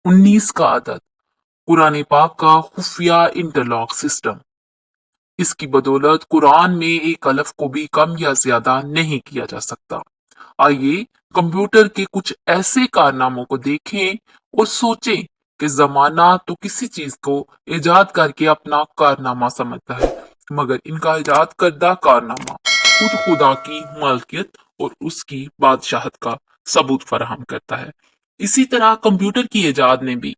19 का عدد कुरान पाक का खुफिया इंटरलॉक सिस्टम। इसकी बदौलत कुरान में एक अलफ को भी कम या ज्यादा नहीं किया जा सकता। आइए कंप्यूटर के कुछ ऐसे कारनामों को देखें और सोचें कि जमाना तो किसी चीज को इजाद करके अपना कारनामा समझता है, मगर इनका इजाद करदा कारनामा खुद खुदा की मालकियत और उसकी बादशाहत का सबूत फराहम करता है। इसी तरह कंप्यूटर की इजाद ने भी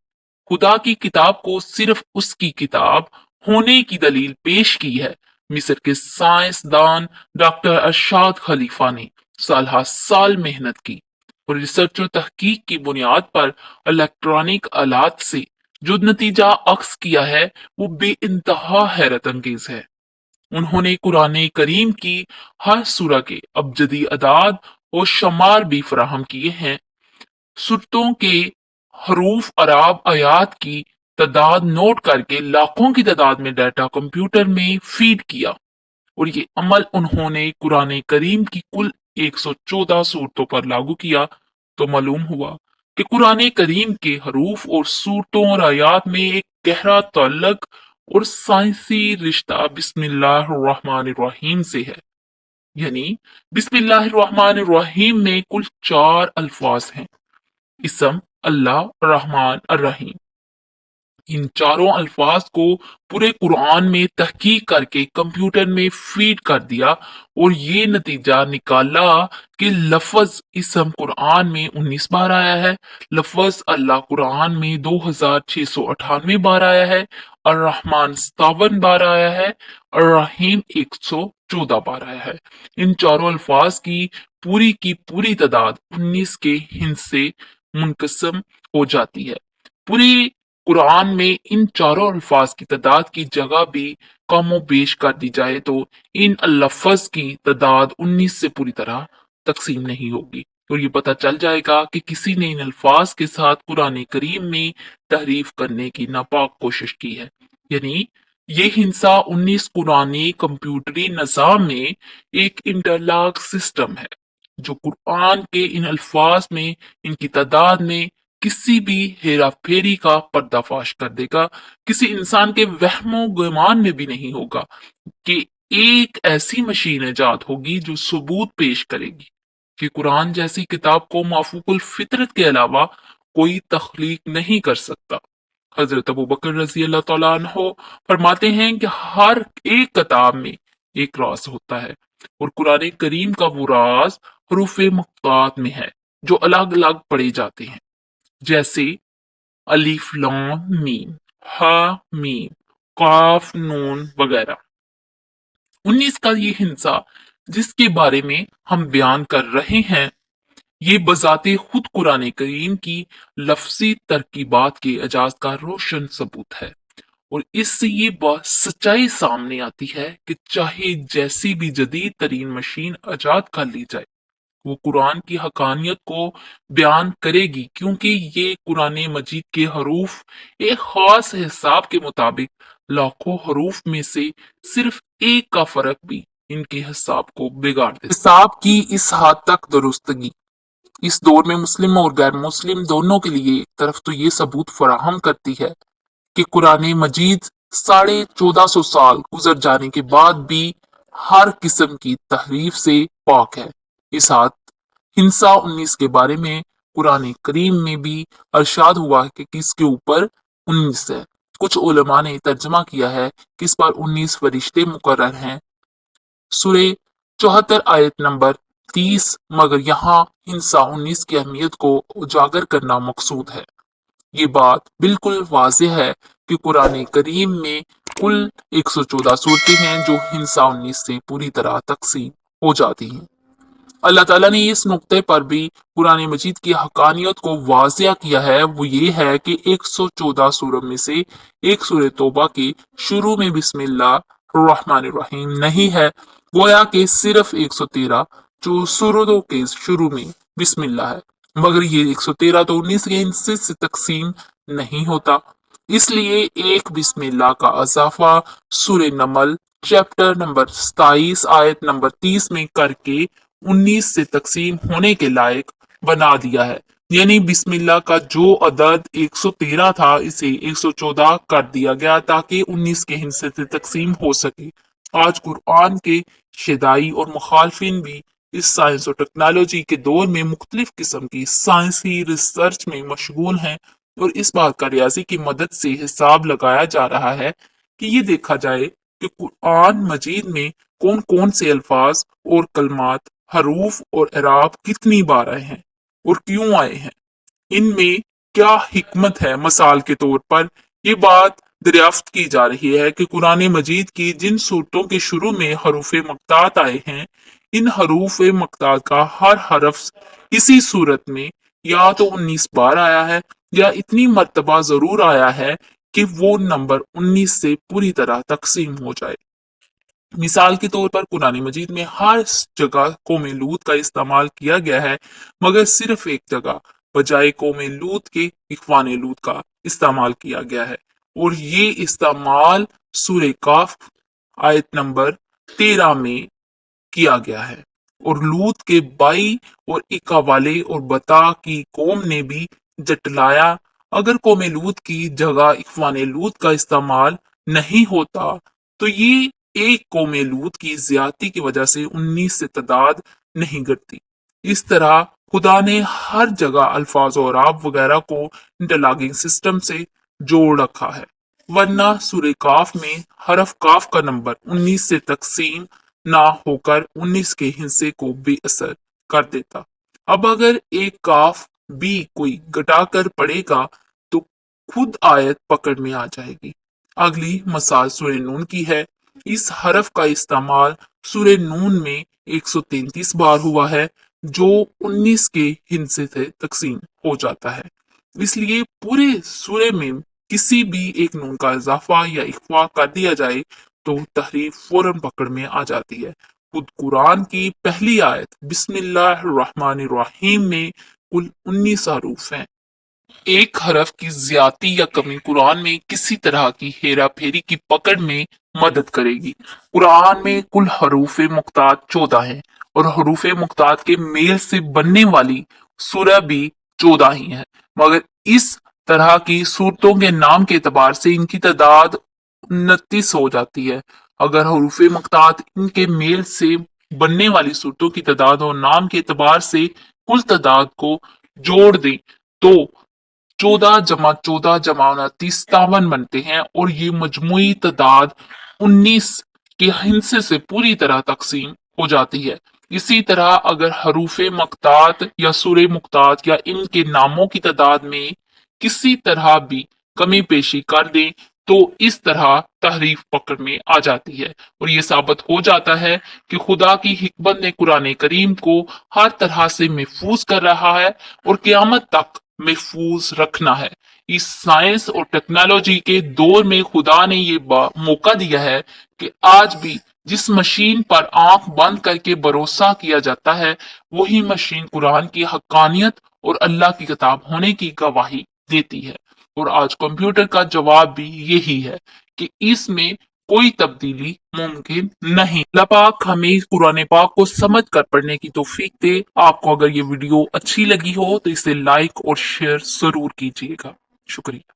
खुदा की किताब को सिर्फ उसकी किताब होने की दलील पेश की है। मिस्र के साइंसदान डॉक्टर अरशाद खलीफा ने साल हर साल मेहनत की और रिसर्च और तहकीक की बुनियाद पर इलेक्ट्रॉनिक आलात से जो नतीजा अक्स किया है वो बेइंतहा हैरत अंगेज है। उन्होंने कुरान करीम की हर सूरह के अबजदी अदाद और शमार भी फराहम किए हैं। सूरतों के हरूफ अराब आयात की तादाद नोट करके लाखों की तादाद में डाटा कंप्यूटर में फीड किया और ये अमल उन्होंने कुरान करीम की कुल 114 सूरतों पर लागू किया। तो मालूम हुआ कि कुरान करीम के हरूफ और सूरतों और आयात में एक गहरा ताल्लुक और साइंसी रिश्ता बिस्मिल्लाहिर्रहमानिर्रहीम से है। यानी बिस्मिल्लाहिर्रहमानिर्रहीम में कुल 4 अल्फाज हैं: इसम, अल्लाह, रहमान और रहीम। इन चारों अल्फाज को पूरे कुरान में तहकीक करके कंप्यूटर में फीड कर दिया और ये नतीजा निकाला कि लफ्ज इसम कुरान में 19 बार आया है, लफ्ज अल्लाह कुरान में 2698 बार आया है, और रहमान 57 बार आया है, और रहीम 114 बार आया है। इन चारों अल्फाज की पूरी तादाद 19 के हिंस से मुनकसम हो जाती है। पूरी कुरान में इन चारों अल्फाज की तादाद की जगह भी कमो बेश कर दी जाए तो इन लफ्ज की तादाद 19 से पूरी तरह तकसीम नहीं होगी और ये पता चल जाएगा कि किसी ने इन अल्फाज के साथ कुरान करीम में तहरीफ करने की नापाक कोशिश की है। यानी ये हिंसा 19 कुरानी कंप्यूटरी निज़ाम में एक इंटरलॉक सिस्टम है जो कुरान के इन अल्फाज में, इनकी तादाद में किसी भी हेरा फेरी का पर्दाफाश कर देगा। किसी इंसान के वहमो गुमान में भी नहीं होगा कि एक ऐसी मशीन इजाद होगी जो सबूत पेश करेगी कि कुरान जैसी किताब को माफूकुल फितरत के अलावा कोई तख्लीक नहीं कर सकता। हजरत अबू बकर रजी अल्लाह तआला अन्हो फरमाते हैं कि हर एक किताब में एक राज होता है और कुरान करीम का वो राज हरूफ मुक्तात में है जो अलग अलग पढ़े जाते हैं, जैसे अलिफ लाम मीम, हा मीम, काफ नून वगैरह। 19 का ये हिंसा जिसके बारे में हम बयान कर रहे हैं ये बजाते खुद कुरान करीम की लफ्जी तरकीबात के एजाज का रोशन सबूत है और इससे ये बात सच्चाई सामने आती है कि चाहे जैसी भी जदीद तरीन मशीन आजाद कर ली जाए वो कुरान की हकानियत को बयान करेगी, क्योंकि ये कुरान मजीद के हरूफ एक खास हिसाब के मुताबिक लाखों हरूफ में से सिर्फ एक का फर्क भी इनके हिसाब को बिगाड़ दे। हिसाब की इस हद तक दुरुस्तगी इस दौर में मुस्लिम और गैर मुस्लिम दोनों के लिए एक तरफ तो ये सबूत फराहम करती है कि कुरान मजीद 1450 साल गुजर जाने के बाद भी हर किस्म की तहरीफ से पाक है। इस हाथ हिंसा 19 के बारे में कुरान करीम में भी अरशाद हुआ है कि किसके ऊपर 19 है। कुछ उलमा ने तर्जमा किया है कि इस पर 19 फरिश्ते मुकर्रर हैं, सूरे 74 आयत नंबर 30, मगर यहाँ हिंसा 19 की अहमियत को उजागर करना मकसूद है। ये बात बिल्कुल वाज़ेह है कि कुरान करीम में कुल 114 सूरतें हैं जो हिंसा 19 से पूरी तरह तकसीम हो जाती हैं। अल्लाह ताला ने इस नुक्ते पर भी कुरान मजीद की हकानियत को वाज़ेह किया है, वो ये है कि 114 सूरों में से एक सूरह तौबा के शुरू में बिस्मिल्लाहिर्रहमानिर्रहीम नहीं है, गोया कि सिर्फ 113 जो सूरतों के शुरू में बिस्मिल्लाह है, मगर ये 113 तो 19 के हिस्से से तकसीम नहीं होता। इसलिए एक बिस्मिल्लाह का अजाफा सूरह नमल चैप्टर नंबर 27 आयत नंबर 30 में करके 19 से तकसीम होने के लायक बना दिया है। यानी बिस्मिल्लाह का जो अदद 113 था इसे 114 कर दिया गया ताकि 19 के हिस्से से तकसीम हो सके। आज कुरान के शदाई और मुखालफिन भी इस साइंस और टेक्नोलॉजी के दौर में मुख्तलिफ किस्म की साइंसी रिसर्च में मशगूल हैं और इस बात का रियाजी की मदद से हिसाब लगाया जा रहा है कि ये देखा जाए कि कुरान मजीद में कौन कौन से अल्फाज और कलमात, हरूफ और एराब कितनी बार आए हैं और क्यों आए हैं, इनमें क्या हिकमत है। मिसाल के तौर पर ये बात दरियाफ्त की जा रही है कि कुरान मजीद की जिन सूरतों के शुरू में हरूफ मक्तात आए हैं, इन हरूफ मक्तात का हर हरफ इसी सूरत में या तो 19 बार आया है या इतनी मर्तबा जरूर आया है कि वो नंबर 19 से पूरी तरह तकसीम हो जाए। मिसाल के तौर पर कुरान मजीद में हर जगह कौम लूत का इस्तेमाल किया गया है, मगर सिर्फ एक जगह बजाय कौम लूत के इख्वान लूत का इस्तेमाल किया गया है और ये इस्तेमाल सूरह काफ आयत नंबर 13 में किया गया है। और लूत के बाई और इका वाले और बता की कौम ने भी जटलाया। अगर कौम लूत की जगह इख्वान लूत का इस्तेमाल नहीं होता तो ये एक कौम लूत की ज्यादती की वजह से 19 से तादाद नहीं घटती। इस तरह खुदा ने हर जगह अल्फाज और आब वगैरह को इंटरलॉकिंग सिस्टम से जोड़ रखा है, वरना सूरह काफ में हरफ काफ का नंबर 19 से तकसीम ना होकर 19 के हिस्से को बेअसर कर देता। अब अगर एक काफ भी कोई घटाकर पड़ेगा तो खुद आयत पकड़ में आ जाएगी। अगली मसाल सूरह नून की है। इस हरफ का इस्तेमाल सूरह नून में 133 बार हुआ है, जो 19 के हिस्से से तकसीम हो जाता है। इसलिए पूरे सूरह में किसी भी एक नून का इजाफा या इख्फा कर दिया जाए तो तहरीफ फौरन पकड़ में आ जाती है। खुद कुरान की पहली आयत बिस्मिल्लाहिर्रहमानिर्रहीम में कुल 19 हरूफ हैं। एक हरफ की ज्यादती या कमी कुरान में किसी तरह की हेरा फेरी की पकड़ में मदद करेगी। कुरान में कुल हरूफ मुक्तात 14 हैं और हरूफ मुक्तात के मेल से बनने वाली सूरह भी 14 ही है, मगर इस तरह की सूरतों के नाम के एतबार से इनकी तादाद 29 हो जाती है। अगर हरूफ मुक्तात इनके मेल से बनने वाली सूरतों की तादाद और नाम के एतबार से कुल तादाद को जोड़ दें तो 14 + 14 = 29 57 बनते हैं और ये मजमुई तादाद 19 के हिस्से से पूरी तरह तकसीम हो जाती है। इसी तरह अगर हरूफ मक्तात या सूरह मुक्तात या इनके नामों की तादाद में किसी तरह भी कमी पेशी कर दें तो इस तरह तहरीफ पकड़ में आ जाती है और ये साबित हो जाता है कि खुदा की हिकमत ने कुरान करीम को हर तरह से महफूज कर रहा है और क़यामत तक महफूज रखना है। इस साइंस और टेक्नोलॉजी के दौर में खुदा ने ये मौका दिया है कि आज भी जिस मशीन पर आंख बंद करके भरोसा किया जाता है वही मशीन कुरान की हक्कानियत और अल्लाह की किताब होने की गवाही देती है। और आज कंप्यूटर का जवाब भी यही है कि इसमें कोई तब्दीली मुमकिन नहीं। अल्लाह पाक हमें कुरान पाक को समझ कर पढ़ने की तौफीक दे। आपको अगर ये वीडियो अच्छी लगी हो तो इसे लाइक और शेयर जरूर कीजिएगा। शुक्रिया।